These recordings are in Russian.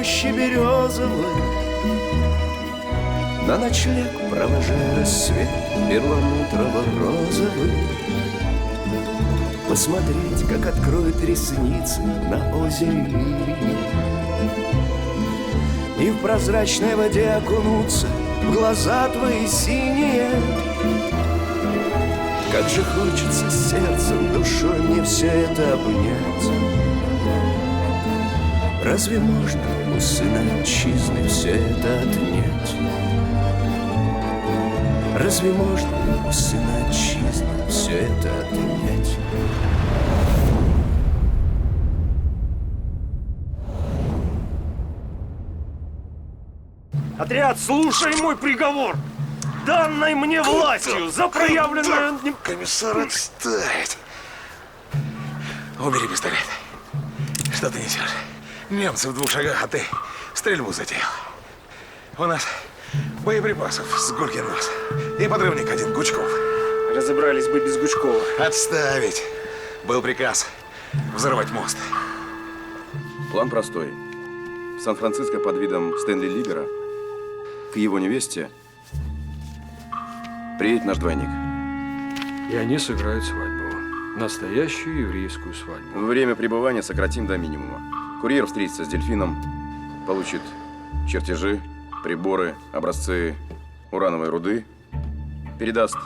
рощи березовой, на ночлег провожая рассвет перламутрово-розовый. Посмотреть, как откроют ресницы на озере лилии, и в прозрачной воде окунуться в глаза твои синие. Как же хочется сердцем, душой мне все это обнять. Разве можно у сына отчизны все это отнять? Разве можно у сына отчизны все это отнять? Отряд, слушай мой приговор! Данной мне властью за проявленное... Комиссар, отставить! Убери пистолет. Что ты несешь? Немцы в 2 шагах, а ты стрельбу затеял. У нас боеприпасов с гулькин нос. И подрывник один, Гучков. Разобрались бы без Гучкова. Отставить! Был приказ взорвать мост. План простой. В Сан-Франциско под видом Стэнли Либера к его невесте приедет наш двойник. И они сыграют свадьбу. Настоящую еврейскую свадьбу. Время пребывания сократим до минимума. Курьер встретится с дельфином, получит чертежи, приборы, образцы урановой руды, передаст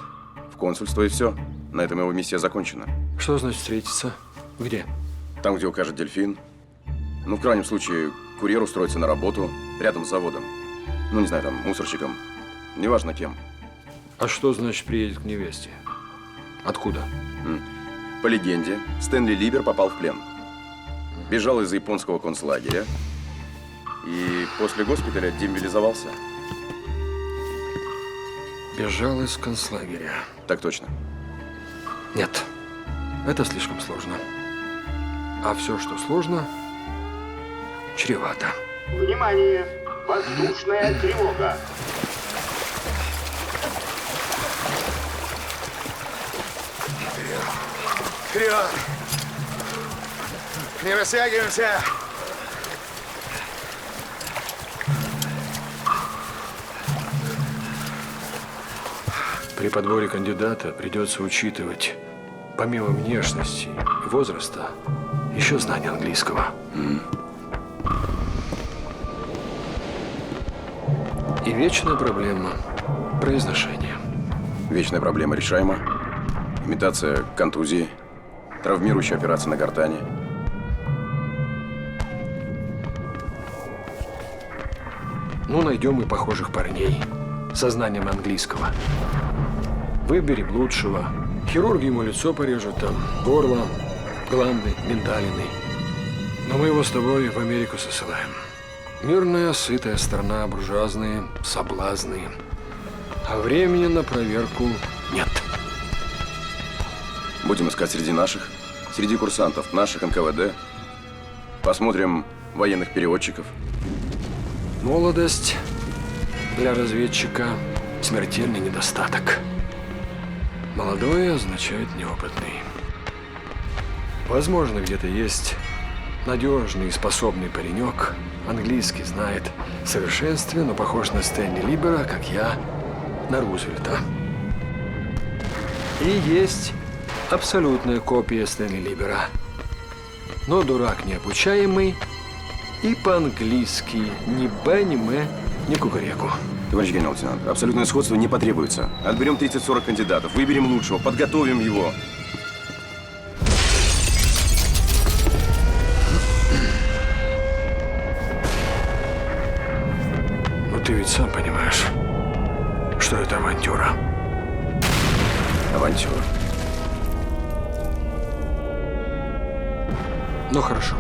в консульство и все. На этом его миссия закончена. Что значит встретиться? Где? Там, где укажет дельфин. Ну, в крайнем случае, курьер устроится на работу рядом с заводом. Ну, не знаю, там, мусорщиком. Неважно кем. А что значит приедет к невесте? Откуда? По легенде, Стэнли Либер попал в плен. Бежал из японского концлагеря. И после госпиталя демобилизовался. Бежал из концлагеря. Так точно. Нет, это слишком сложно. А все, что сложно, чревато. Внимание! Воздушная тревога! Вперед! Не растягиваемся! При подборе кандидата придется учитывать, помимо внешности и возраста, еще знание английского. И вечная проблема произношения. Вечная проблема решаема. Имитация контузии. Травмирующая операция на гортани. Ну, найдем мы похожих парней со знанием английского. Выберем лучшего. Хирурги ему лицо порежут, там, горло, гланды, миндалины. Но мы его с тобой в Америку сосылаем. Мирная, сытая страна, буржуазные соблазны. А времени на проверку нет. Будем искать среди наших, среди курсантов наших НКВД. Посмотрим военных переводчиков. Молодость для разведчика – смертельный недостаток. Молодой означает неопытный. Возможно, где-то есть надежный и способный паренек, английский знает в совершенстве, но похож на Стэнли Либера, как я, на Рузвельта. И есть абсолютная копия Стэнли Либера. Но дурак необучаемый и по-английски ни б, ни м, ни кукареку. Товарищ генерал-лейтенант, абсолютное сходство не потребуется. Отберем 30-40 кандидатов, выберем лучшего, подготовим его. Но ты ведь сам понимаешь, что это авантюра. Авантюра. Ну хорошо.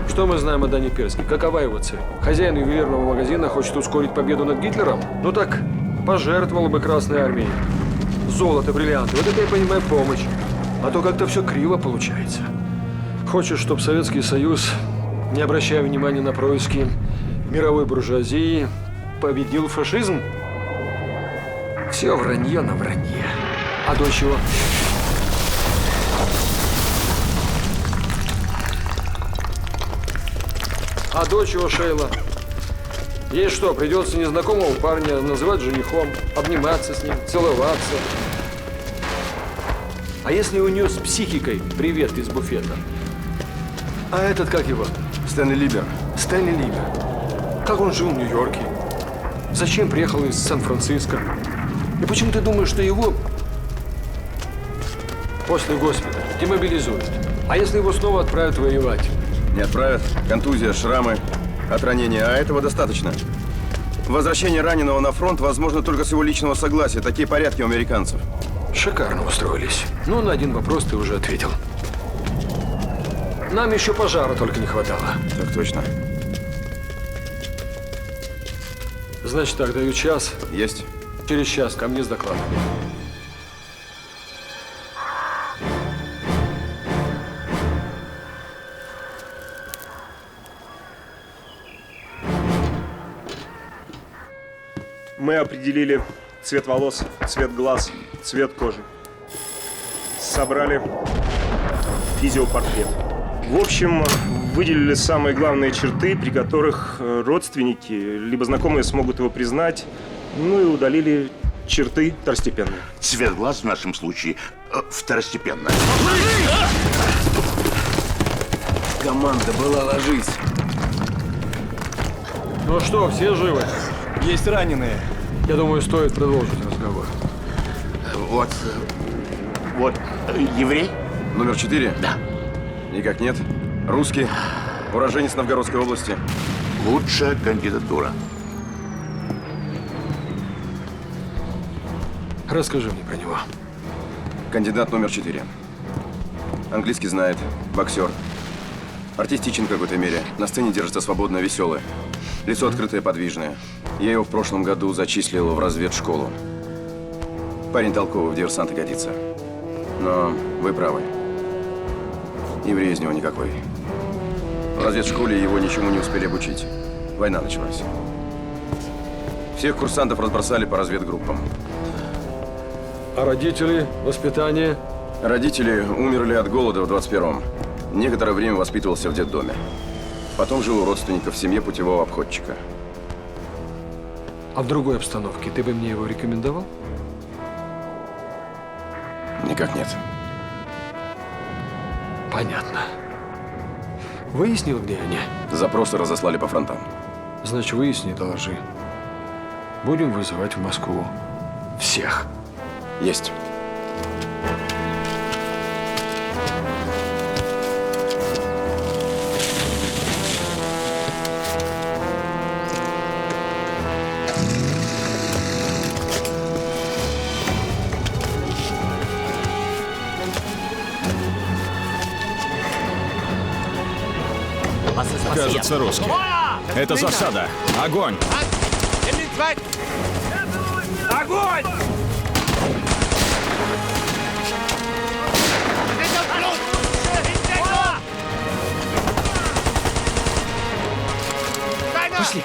Что мы знаем о Дане Перске? Какова его цель? Хозяин ювелирного магазина хочет ускорить победу над Гитлером? Ну так, пожертвовал бы Красной Армией золото, бриллианты. Вот это я понимаю помощь. А то как-то все криво получается. Хочешь, чтобы Советский Союз, не обращая внимания на происки мировой буржуазии, победил фашизм? Все вранье на вранье. А до чего? А до чего, Шейла? Ей что, придется незнакомого парня называть женихом, обниматься с ним, целоваться? А если у нее с психикой привет из буфета? А этот, как его? Стэнли Либер. Стэнли Либер. Как он жил в Нью-Йорке? Зачем приехал из Сан-Франциско? И почему ты думаешь, что его после госпиталя демобилизуют? А если его снова отправят воевать? Не отправят. Контузия, шрамы от ранения. А этого достаточно. Возвращение раненого на фронт возможно только с его личного согласия. Такие порядки у американцев. Шикарно устроились. Ну, на один вопрос ты уже ответил. Нам еще пожара только не хватало. Так точно. Значит так, даю час. Есть. Через час ко мне с докладом. Мы определили цвет волос, цвет глаз, цвет кожи. Собрали физиопортрет. В общем, выделили самые главные черты, при которых родственники либо знакомые смогут его признать, ну и удалили черты второстепенные. Цвет глаз в нашем случае второстепенно. Команда была, ложись. Ну что, все живы? Есть раненые. Я думаю, стоит продолжить разговор. Вот, еврей? Номер 4? Да. Никак нет. Русский. Уроженец Новгородской области. Лучшая кандидатура. Расскажи мне про него. Кандидат номер 4. Английский знает. Боксер. Артистичен в какой-то мере. На сцене держится свободно, веселый. Лицо открытое, подвижное. Я его в прошлом году зачислил в разведшколу. Парень толковый, в диверсанты годится. Но вы правы. Еврей из него никакой. В разведшколе его ничему не успели обучить. Война началась. Всех курсантов разбросали по разведгруппам. А родители, воспитание? Родители умерли от голода в 21-м. Некоторое время воспитывался в детдоме. Потом жил у родственников в семье путевого обходчика. А в другой обстановке ты бы мне его рекомендовал? Никак нет. Понятно. Выяснил, где они? Запросы разослали по фронтам. Значит, выясни, доложи. Будем вызывать в Москву всех. Есть. Кажется, русский. Это засада. Огонь! Огонь! Пошли.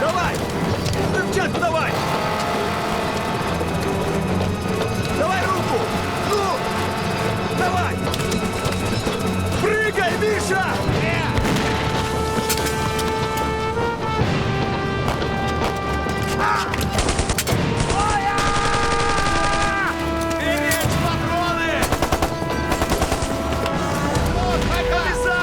Давай! Взрывчатку давай! Давай руку! Ну! Давай! Прыгай, Миша! Беречь патроны! Колеса!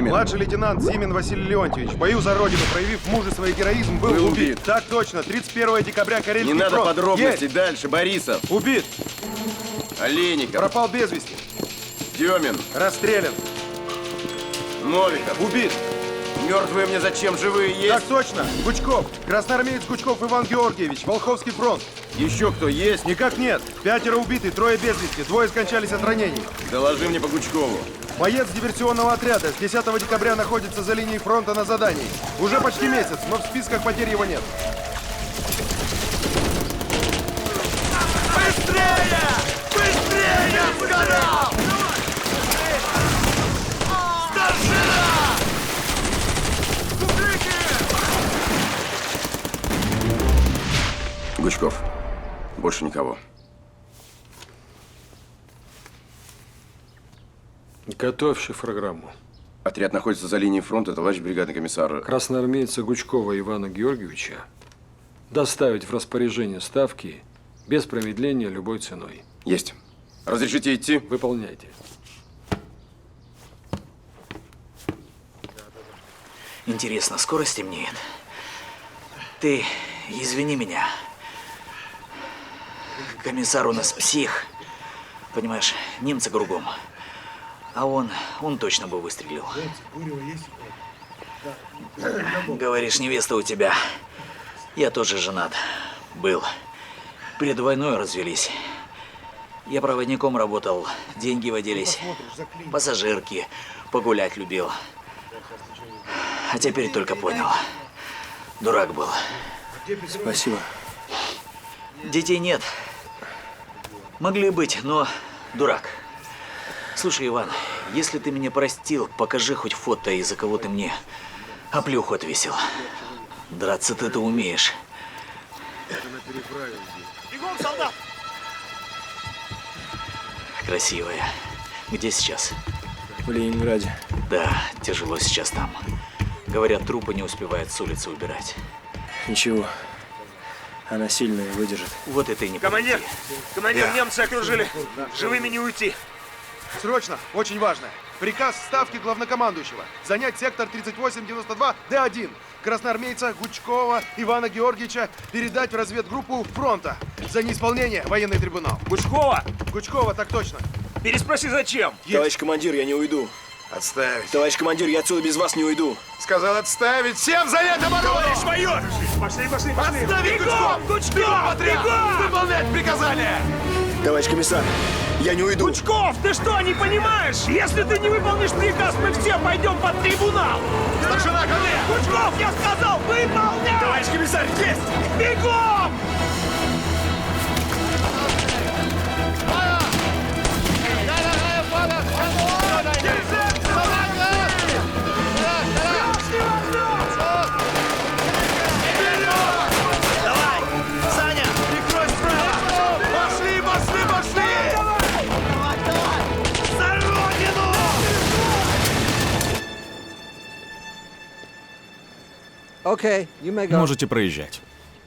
Зимин. Младший лейтенант Зимин Василий Леонтьевич, в бою за Родину, проявив мужество и героизм, был Был убит. убит. Так точно, 31 декабря Карельский Не надо фронт. подробностей. Есть. Дальше. Борисов. Убит. Олейников. Пропал без вести. Демин. Расстрелян. Новиков. Убит. Мертвые мне зачем? Живые есть? Так точно. Гучков. Красноармеец Гучков Иван Георгиевич, Волховский фронт. Еще кто есть? Никак нет. 5 убиты, 3 без вести, 2 скончались от ранений. Доложи мне по Гучкову. Боец диверсионного отряда с 10 декабря находится за линией фронта на задании. Уже почти месяц, но в списках потерь его нет. Быстрее! Быстрее! Я сказал! Старшина! Гучков. Больше никого. Готовь шифрограмму. Отряд находится за линией фронта, товарищ бригадный комиссар. Красноармейца Гучкова Ивана Георгиевича доставить в распоряжение ставки без промедления любой ценой. Есть. Разрешите идти? Выполняйте. Интересно, скоро стемнеет? Ты извини меня. Комиссар у нас псих. Понимаешь, немцы кругом. А он точно бы выстрелил. Говоришь, невеста у тебя. Я тоже женат. Был. Перед войной развелись. Я проводником работал, деньги водились. Пассажирки, погулять любил. А теперь только понял. Дурак был. Спасибо. Детей нет. Могли быть, но дурак. Слушай, Иван, если ты меня простил, покажи хоть фото, из-за кого ты мне оплюху отвесил. Драться ты-то умеешь. Бегом, солдат! Красивая. Где сейчас? В Ленинграде. Да, тяжело сейчас там. Говорят, трупы не успевают с улицы убирать. Ничего. Она сильная, выдержит. Вот это и не Командир! подойти. Командир, немцы окружили. Живыми не уйти. Срочно, очень важно. Приказ ставки главнокомандующего. Занять сектор 3892 Д1. Красноармейца Гучкова Ивана Георгиевича передать в разведгруппу фронта. За неисполнение военный трибунал. Гучкова! Гучкова, так точно. Переспроси, зачем? Товарищ командир, я не уйду. Отставить. Товарищ командир, я отсюда без вас не уйду. Сказал отставить. Всем занять оборону! Товарищ майор! Пошли, пошли, пошли! Отставить Бегом! Гучков! Бегом! Бегом! Выполнять приказания! Товарищ комиссар, я не уйду. Гучков, ты что, не понимаешь? Если ты не выполнишь приказ, мы все пойдем под трибунал! Старшина, ко мне! Гучков, я сказал, выполняй! Товарищ комиссар, есть! Бегом! Давай! Саня, прикрой справа! Пошли, пошли, пошли! За Родину! Можете проезжать.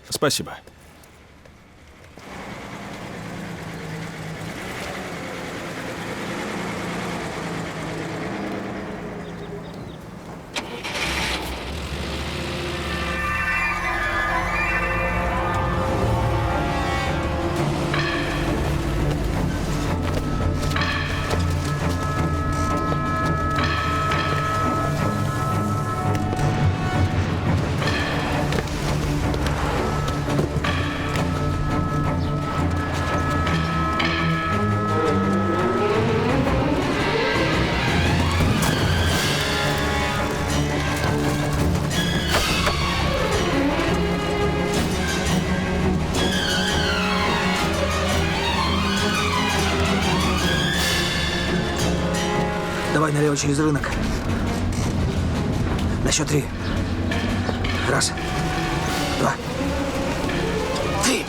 Спасибо. Давай налево через рынок. На счет 3. Раз. Два. Три.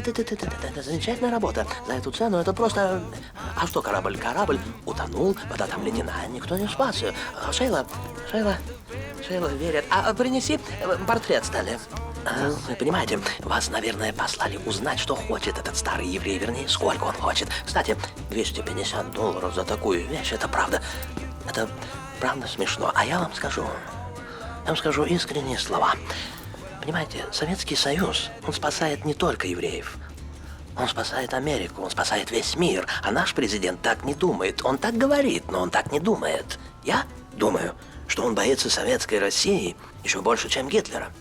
Это замечательная работа. За эту цену это просто... А что корабль? Корабль утонул, вода там ледяная, никто не спас. Шейла верит. А принеси портрет Стэнли. Вы понимаете, вас, наверное, послали узнать, что хочет этот старый еврей, вернее, сколько он хочет. Кстати, $250 за такую вещь, это правда смешно. А я вам скажу искренние слова. Понимаете, Советский Союз, он спасает не только евреев. Он спасает Америку, он спасает весь мир. А наш президент так не думает. Он так говорит, но он так не думает. Я думаю, что он боится Советской России еще больше, чем Гитлера.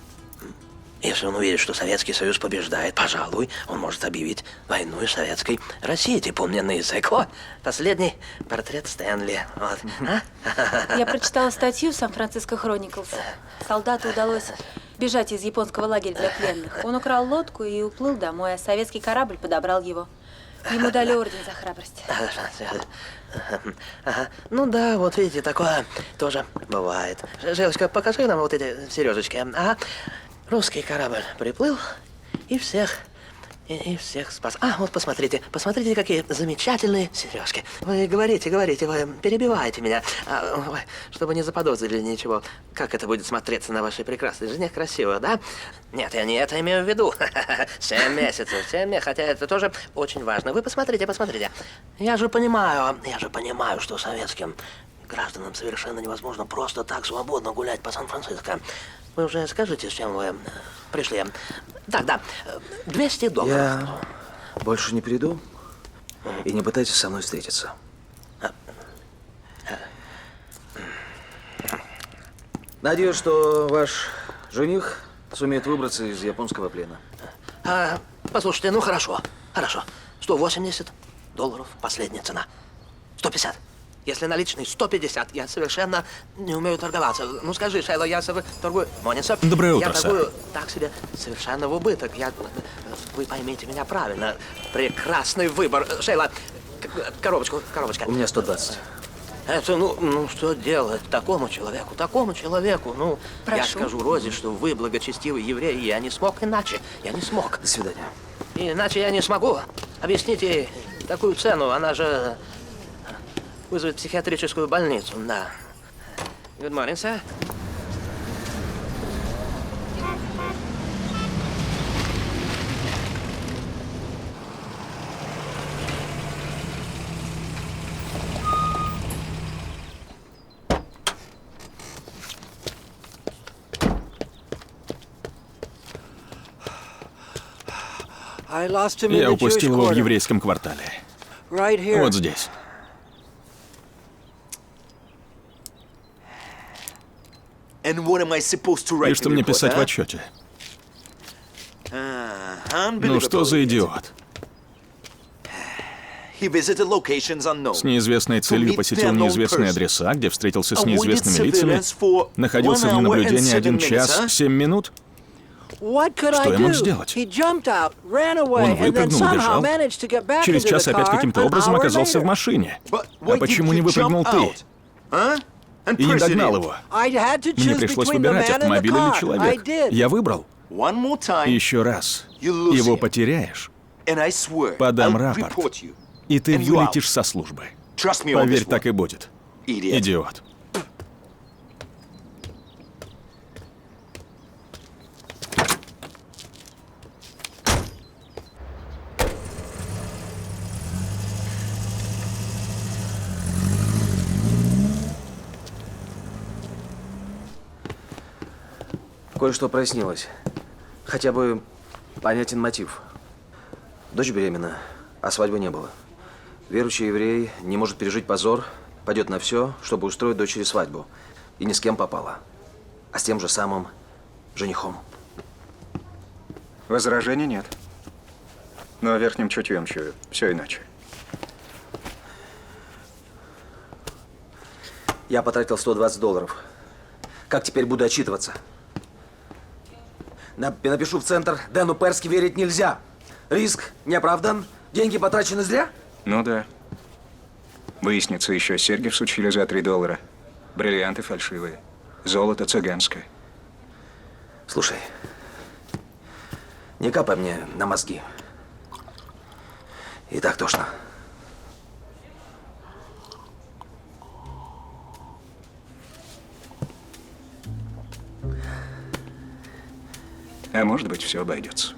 Если он увидит, что Советский Союз побеждает, пожалуй, он может объявить войну и Советской России. Типа у меня на язык. О, последний портрет Стэнли. Вот. Я прочитала статью в Сан-Франциско Хрониклс. Солдату удалось бежать из японского лагеря для пленных. Он украл лодку и уплыл домой, а советский корабль подобрал его. Ему дали орден за храбрость. Ну да, вот видите, такое тоже бывает. Женечка, покажи нам вот эти сережечки. Ага. Русский корабль приплыл и всех спас. А, вот посмотрите, какие замечательные сережки. Вы говорите, вы перебиваете меня, чтобы не заподозрили ничего. Как это будет смотреться на вашей прекрасной жене? Красиво, да? Нет, я не это имею в виду. 7 месяцев, хотя это тоже очень важно. Вы посмотрите. Я же понимаю, что советским гражданам совершенно невозможно просто так свободно гулять по Сан-Франциско. Вы уже скажите, с чем вы пришли? Так, да, $200. Я больше не приду, и не пытайтесь со мной встретиться. Надеюсь, что ваш жених сумеет выбраться из японского плена. Послушайте, ну хорошо. $180, последняя цена. 150. Если наличный 150, я совершенно не умею торговаться. Ну скажи, Шейла, я торгую... Монинса. Доброе утро, я торгую так себе совершенно в убыток. Вы поймите меня правильно. Прекрасный выбор. Шейла, коробочка. У меня 120. Это, ну что делать такому человеку? Ну, прошу. Я скажу Розе, что вы благочестивый еврей, и я не смог иначе. До свидания. Иначе я не смогу. Объясните ей такую цену, она же... вызовет психиатрическую больницу, да. Good morning, sir. Я упустил его в еврейском квартале. Вот здесь. И что мне писать в отчете? Ну что за идиот? С неизвестной целью посетил неизвестные адреса, где встретился с неизвестными лицами, находился вне наблюдения 1 час 7 минут. Что я мог сделать? Он выпрыгнул, убежал. Через час опять каким-то образом оказался в машине. А почему не выпрыгнул ты? И не догнал его. Мне пришлось выбирать, автомобиль или человек. Я выбрал. Еще раз его потеряешь, подам рапорт, и ты вылетишь со службы. Поверь, так и будет. Идиот. Кое-что прояснилось. Хотя бы понятен мотив. Дочь беременна, а свадьбы не было. Верующий еврей не может пережить позор, пойдет на все, чтобы устроить дочери свадьбу. И ни с кем попала. А с тем же самым женихом. Возражений нет. Но верхним чутьем чую. Все иначе. Я потратил $120. Как теперь буду отчитываться? Напишу в центр. Дэну Перски верить нельзя. Риск не оправдан. Деньги потрачены зря? Ну да. Выяснится еще, серьги всучили за $3. Бриллианты фальшивые. Золото цыганское. Слушай, не капай мне на мозги. И так тошно. А может быть, все обойдется.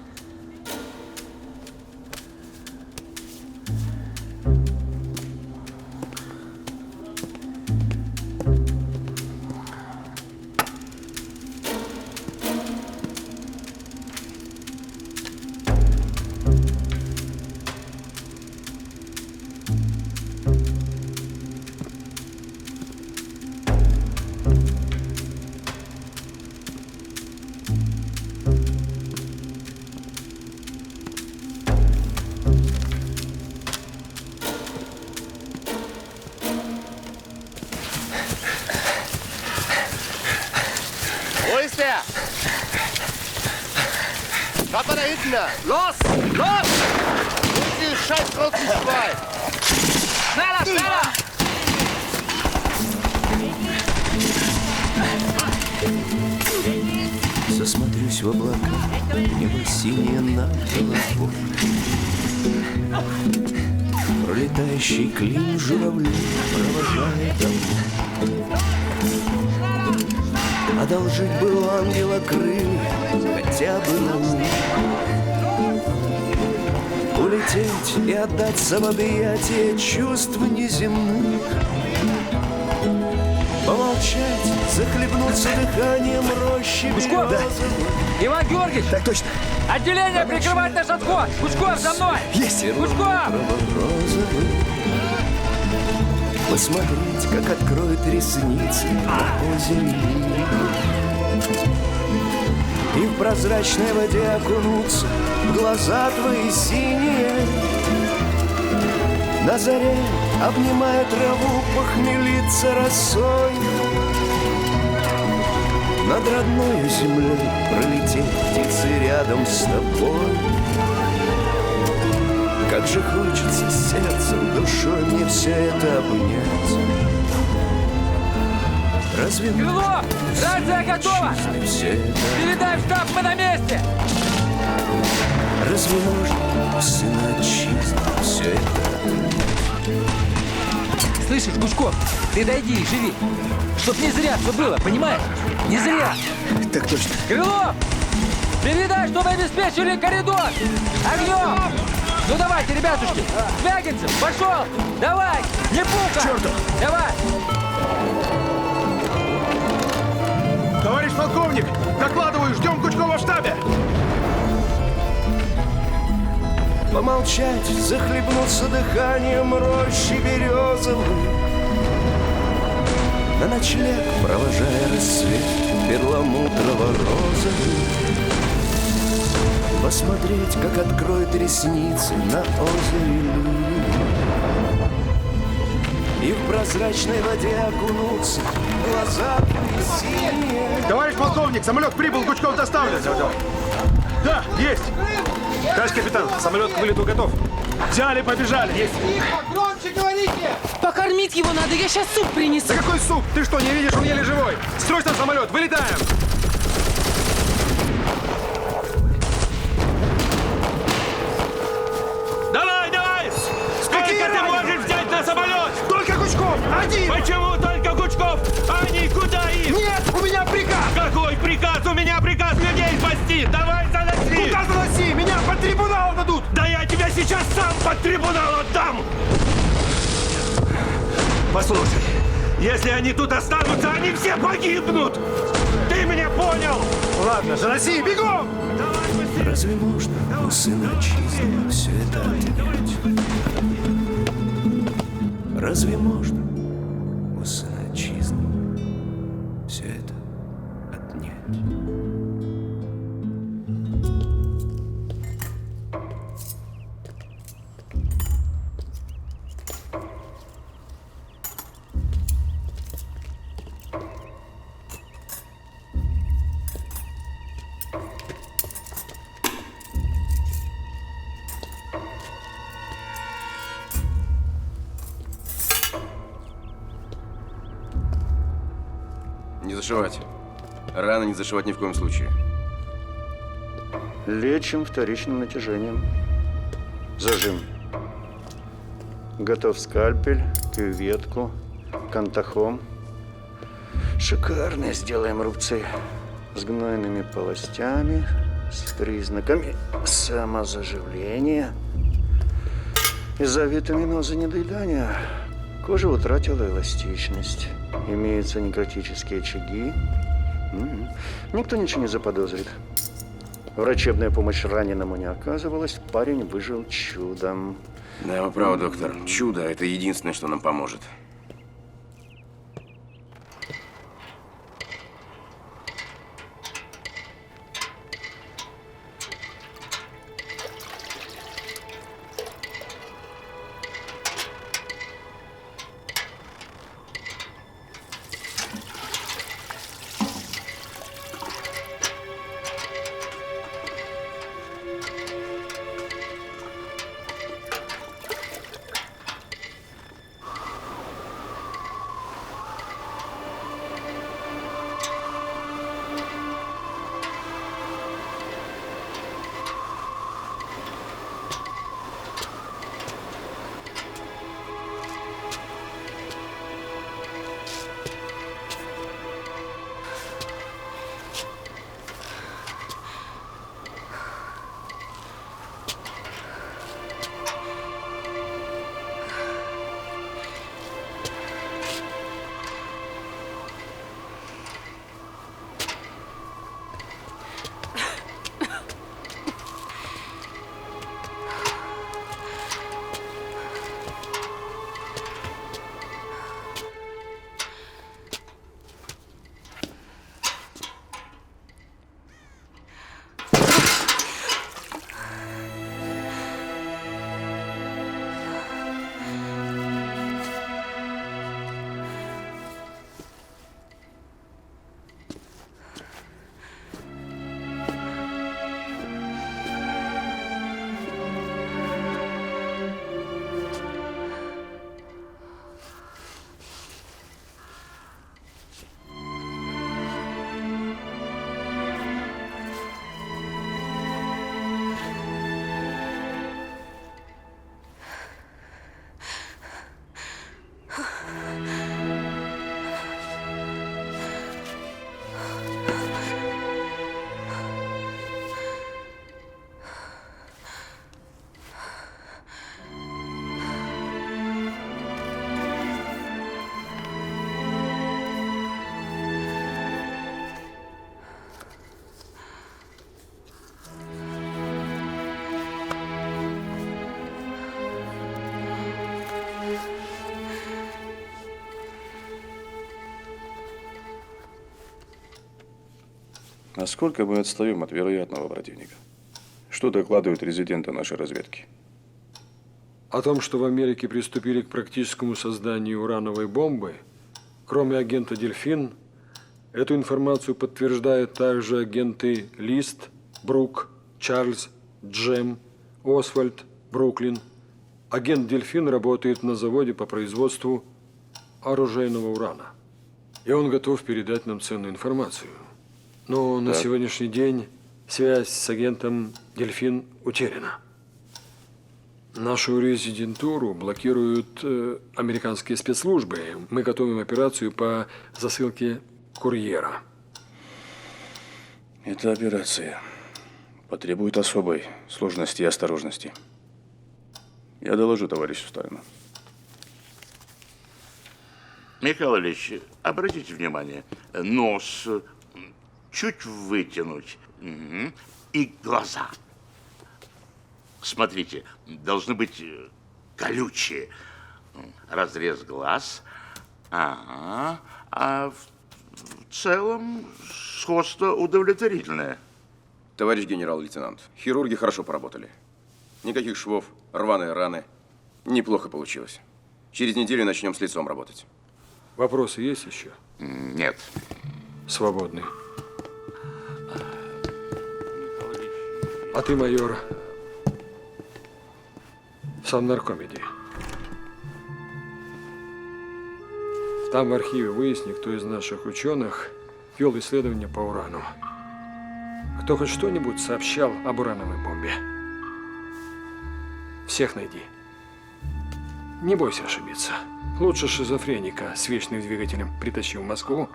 Wo ist der? Schaut mal da hinten da! Los! Los! Holt die scheiß großen Schwein! Schneller, schneller! Засмотрюсь в облака, небо синее над головой. Пролетающий клин журавлей провожает домой. Одолжить бы у ангела крылья, хотя бы на миг. Улететь и отдаться в объятия чувств неземных. Помолчать, захлебнуться дыханием рощи березовой. Иван Георгиевич! Так точно. Отделение прикрывать наш отход! Гучков, за мной! Есть! Гучков! Посмотреть, как откроет ресницы на озере лилии. И в прозрачной воде окунуться в глаза твои синие. На заре, обнимая траву, похмелиться росой. Над родной землей пролететь птицы рядом с тобой. Как же хочется сердцем, душой мне все это обнять. Разве Крылов! Рация готова! Все это... Передай в штаб, мы на месте! Разве можно сына отчизны все это? Слышишь, Гучков, ты дойди и живи. Чтоб не зря все было, понимаешь? Не зря! Так точно. Крылов! Передай, чтобы обеспечили коридор! Огнем! Ну давайте, ребятушки! Звягинцев, пошел! Давай! Не пуха! Черту! Давай! Товарищ полковник, докладываю, ждем Гучкова в штабе. Помолчать, захлебнуться дыханием рощи березовой. На ночлег, провожая рассвет перламутрово-розовый. Посмотреть, как откроет ресницы на озере лилии. И в прозрачной воде окунуться, глаза твои синие. Товарищ полковник, самолет прибыл, Гучков доставлен. Да, есть. Товарищ капитан, самолет к вылету готов. Взяли, побежали. Есть. Громче говорите! Покормить его надо, я сейчас суп принесу. Да какой суп? Ты что, не видишь, он еле живой. Срочно в самолет, вылетаем. Давай, давай! Сколько ты можешь взять на самолет? Только Гучков, один! Почему только Гучков? Они куда им? Нет, у меня приказ! Какой приказ? У меня приказ людей спасти! Давай заноси! Куда заноси? Меня под трибунал дадут! Да я тебя сейчас сам под трибунал отдам! Послушай, если они тут останутся, они все погибнут! Ты меня понял? Ладно, заноси, бегом! Разве можно у сына отчизны все это отнять? Разве можно у сына отчизны все это отнять? Не зашивать. Раны не зашивать ни в коем случае. Лечим вторичным натяжением. Зажим. Готов скальпель, кюветку, кантахом. Шикарные сделаем рубцы с гнойными полостями, с признаками самозаживления. Из-за витаминоза недоедания кожа утратила эластичность. Имеются некротические очаги. Никто ничего не заподозрит. Врачебная помощь раненому не оказывалась, парень выжил чудом. Да, вы правы, доктор. Чудо – это единственное, что нам поможет. Насколько мы отстаем от вероятного противника? Что докладывают резиденты нашей разведки? О том, что в Америке приступили к практическому созданию урановой бомбы, кроме агента «Дельфин», эту информацию подтверждают также агенты Лист, Брук, Чарльз, Джем, Освальд, Бруклин. Агент «Дельфин» работает на заводе по производству оружейного урана. И он готов передать нам ценную информацию. Но на сегодняшний день связь с агентом «Дельфин» утеряна. Нашу резидентуру блокируют американские спецслужбы. Мы готовим операцию по засылке курьера. Эта операция потребует особой сложности и осторожности. Я доложу товарищу Сталину. Михаил Ильич, обратите внимание, нос чуть вытянуть и глаза. Смотрите, должны быть колючие. Разрез глаз. Ага. А в целом сходство удовлетворительное. Товарищ генерал-лейтенант, хирурги хорошо поработали. Никаких швов, рваные раны. Неплохо получилось. Через неделю начнем с лицом работать. Вопросы есть еще? Нет. Свободны. А ты, майор, в Совнаркомеде. Там в архиве выясни, кто из наших ученых вел исследования по урану. Кто хоть что-нибудь сообщал об урановой бомбе. Всех найди. Не бойся ошибиться. Лучше шизофреника с вечным двигателем притащи в Москву,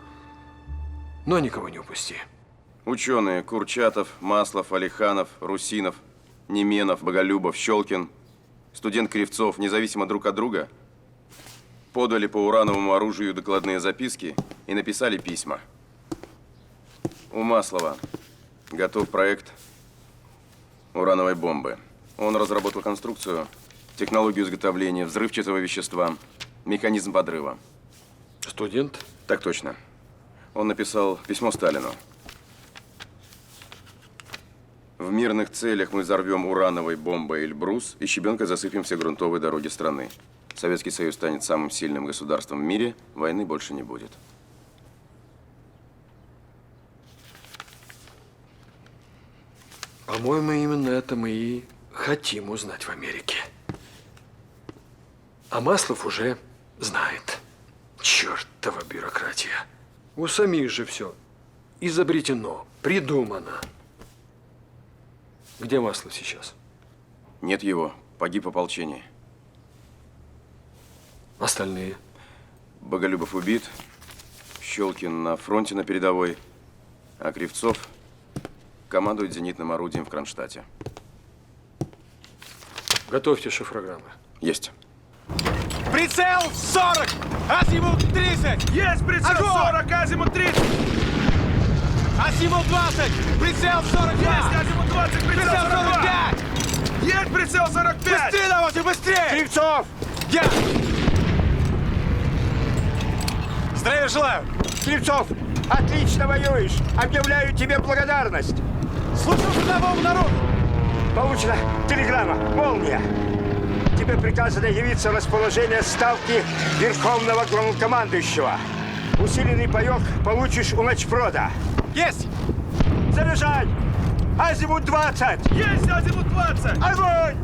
но никого не упусти. Ученые Курчатов, Маслов, Алиханов, Русинов, Неменов, Боголюбов, Щелкин, студент Кривцов, независимо друг от друга, подали по урановому оружию докладные записки и написали письма. У Маслова готов проект урановой бомбы. Он разработал конструкцию, технологию изготовления взрывчатого вещества, механизм подрыва. Студент? Так точно. Он написал письмо Сталину. В мирных целях мы взорвем урановой бомбой Эльбрус и щебенкой засыпем все грунтовые дороги страны. Советский Союз станет самым сильным государством в мире, войны больше не будет. По-моему, именно это мы и хотим узнать в Америке. А Маслов уже знает. Чертова бюрократия. У самих же все изобретено, придумано. Где Маслов сейчас? Нет его. Погиб в ополчении. Остальные? Боголюбов убит, Щелкин на фронте на передовой, а Кривцов командует зенитным орудием в Кронштадте. Готовьте шифрограммы. Есть. Прицел 40! Азимут 30! Есть прицел! Огонь! 40! Азимут 30! Азимут 20! Прицел 42! Есть азимут 20! Прицел 45! Есть прицел 45! Быстрее давайте, быстрее! Кривцов! Я! Здравия желаю! Кривцов, отлично воюешь! Объявляю тебе благодарность! Служу трудовому народу! Получена телеграмма «Молния». Тебе приказано явиться в расположение ставки Верховного Главнокомандующего. Усиленный паёк получишь у Ночпрода. Есть! Заряжай! Азимут 20! Есть азимут 20! Огонь!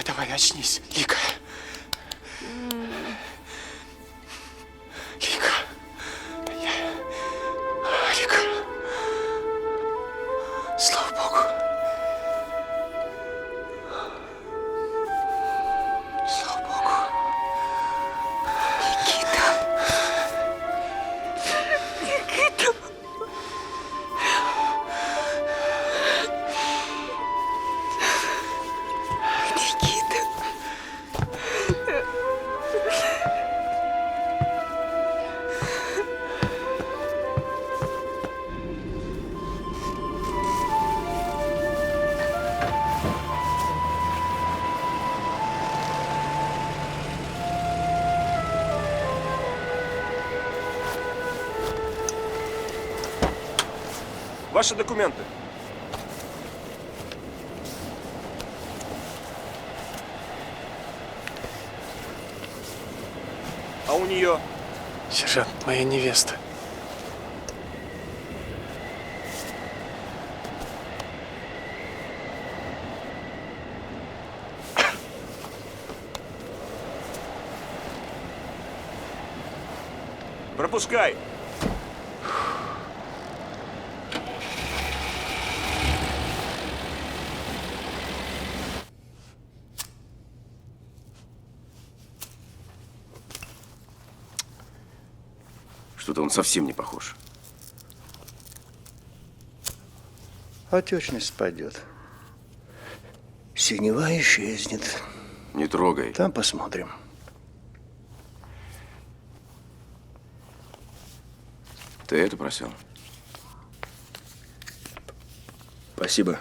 Давай, очнись, Лика. Лика. Лика. Слава Богу. Слава Богу. Никита. Никита. Ваши документы. А у нее? Сержант, моя невеста. Пропускай. Что-то он совсем не похож. Отечность спадет. Синева исчезнет. Не трогай. Там посмотрим. Ты это просил? Спасибо.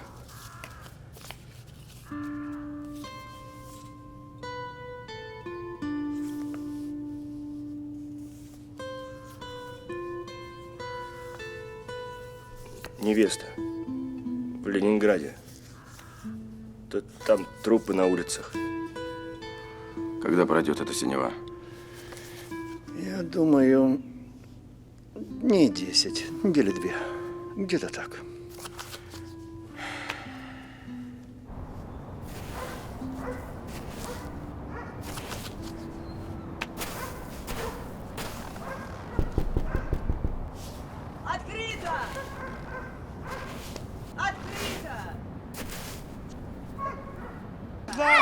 Невеста. В Ленинграде. Там трупы на улицах. Когда пройдет эта синева? Я думаю, дней 10, недели 2. Где-то так. Открыто! Открыто!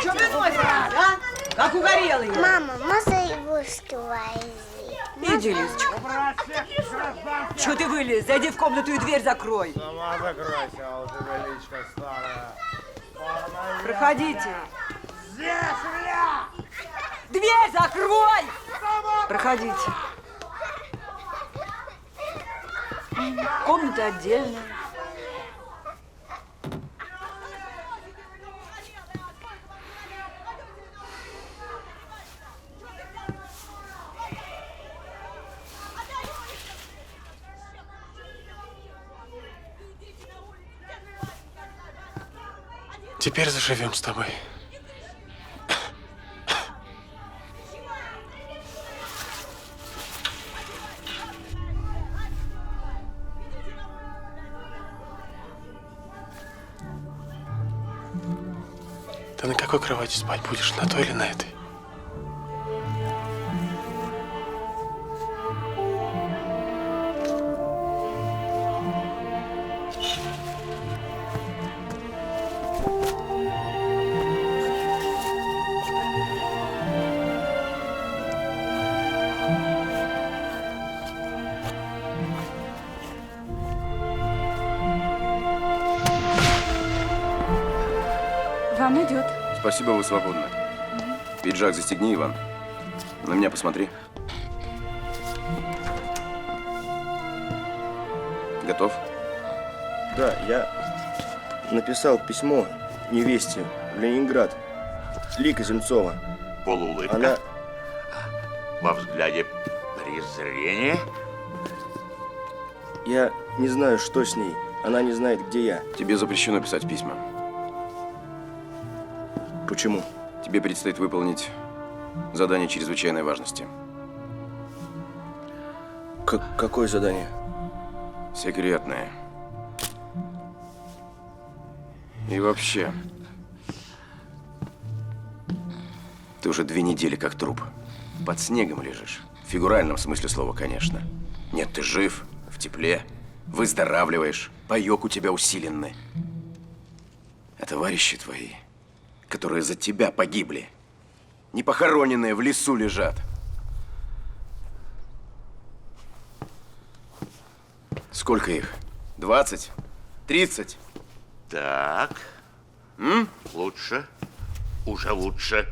Что вы носите, а? Как угорелые. Мама, можно игрушки возить? Иди, Лизочка. Чего ты вылез? Зайди в комнату и дверь закрой. Сама закройся, а у тебя личка старая. Проходите. Дверь закрой! Проходите. Комната отдельная. Теперь заживем с тобой. Ты на какой кровати спать будешь? На той или на этой? Вам идет. Спасибо, вы свободны. Пиджак застегни, Иван. На меня посмотри. Готов? Да, я написал письмо невесте в Ленинград. Лика Земцова. Полуулыбка. Она... Во взгляде презрение. Я не знаю, что с ней. Она не знает, где я. Тебе запрещено писать письма. Почему? Тебе предстоит выполнить задание чрезвычайной важности. Какое задание? Секретное. И вообще, ты уже 2 недели как труп. Под снегом лежишь. В фигуральном смысле слова, конечно. Нет, ты жив, в тепле, выздоравливаешь, паёк у тебя усиленный. А товарищи твои, которые за тебя погибли, непохороненные в лесу лежат. Сколько их? 20? 30? Так. Лучше. Уже лучше.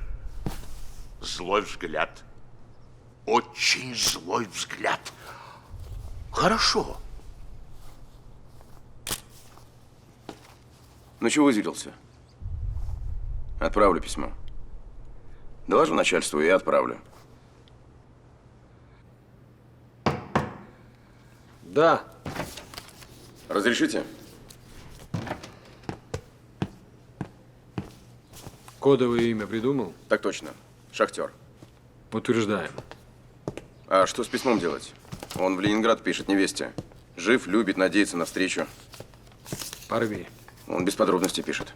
Злой взгляд. Очень злой взгляд. Хорошо. Ну чего выделился? Отправлю письмо. Доложу начальству и отправлю. Да. Разрешите? Кодовое имя придумал? Так точно. Шахтер. Утверждаем. А что с письмом делать? Он в Ленинград пишет невесте. Жив, любит, надеется на встречу. Порви. Он без подробностей пишет.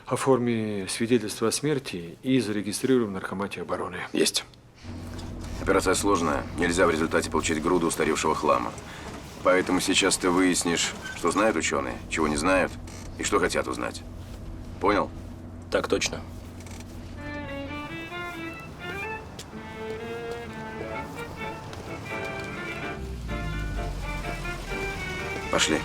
Оформи свидетельство о смерти и зарегистрируй в Наркомате обороны. Есть. Операция сложная. Нельзя в результате получить груду устаревшего хлама. Поэтому сейчас ты выяснишь, что знают ученые, чего не знают, И что хотят узнать. Понял? Так точно. Пошли.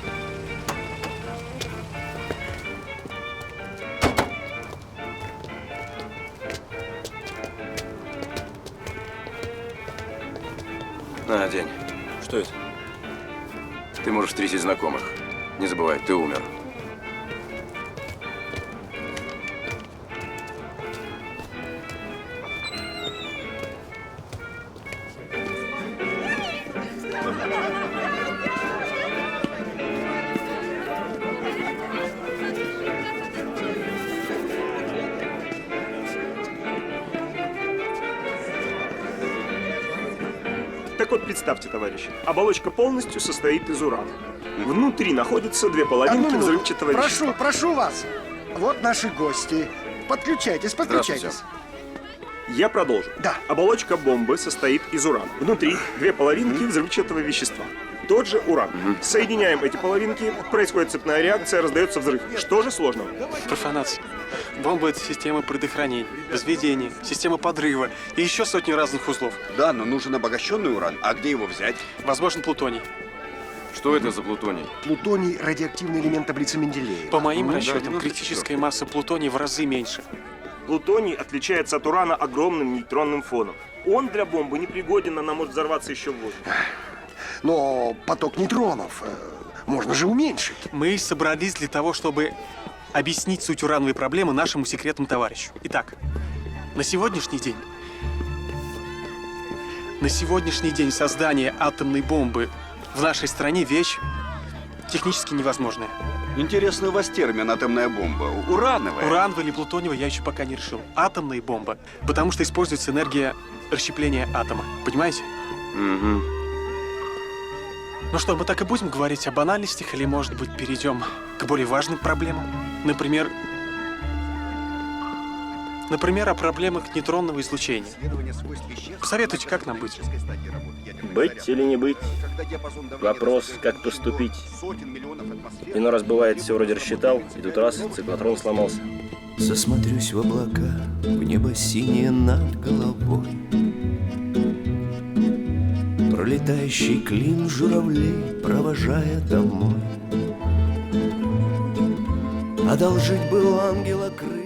На, одень. Что это? Ты можешь встретить знакомых. Не забывай, ты умер. Так вот, представьте, товарищи, оболочка полностью состоит из урана. Внутри находятся две половинки взрывчатого вещества. Прошу вас. Вот наши гости. Подключайтесь. Я продолжу. Да. Оболочка бомбы состоит из урана. Внутри две половинки взрывчатого вещества. Тот же уран. Соединяем эти половинки, происходит цепная реакция, раздается взрыв. Что же сложного? Профанация. Бомба — это система предохранения, возведения, система подрыва и еще сотни разных узлов. Да, но нужен обогащенный уран. А где его взять? Возможно, плутоний. Что это за плутоний? Плутоний – радиоактивный элемент таблицы Менделеева. По моим расчетам, критическая масса плутония в разы меньше. Плутоний отличается от урана огромным нейтронным фоном. Он для бомбы непригоден, она может взорваться еще в воздухе. Но поток нейтронов можно же уменьшить. Мы собрались для того, чтобы объяснить суть урановой проблемы нашему секретному товарищу. Итак, на сегодняшний день создание атомной бомбы в нашей стране вещь технически невозможная. Интересный у вас термин «атомная бомба». Урановая? Урановая или плутониевая я еще пока не решил. Атомная бомба, потому что используется энергия расщепления атома. Понимаете? Угу. Ну что, мы так и будем говорить о банальностях, или, может быть, перейдем к более важным проблемам? Например, о проблемах нейтронного излучения. Посоветуйте, как нам быть? Быть или не быть? Вопрос, как поступить. Иной раз бывает, все вроде рассчитал, и тут раз, циклотрон сломался. Засмотрюсь в облака, в небо синее над головой. Пролетающий клин журавлей, провожая домой. Одолжить был ангела крылья.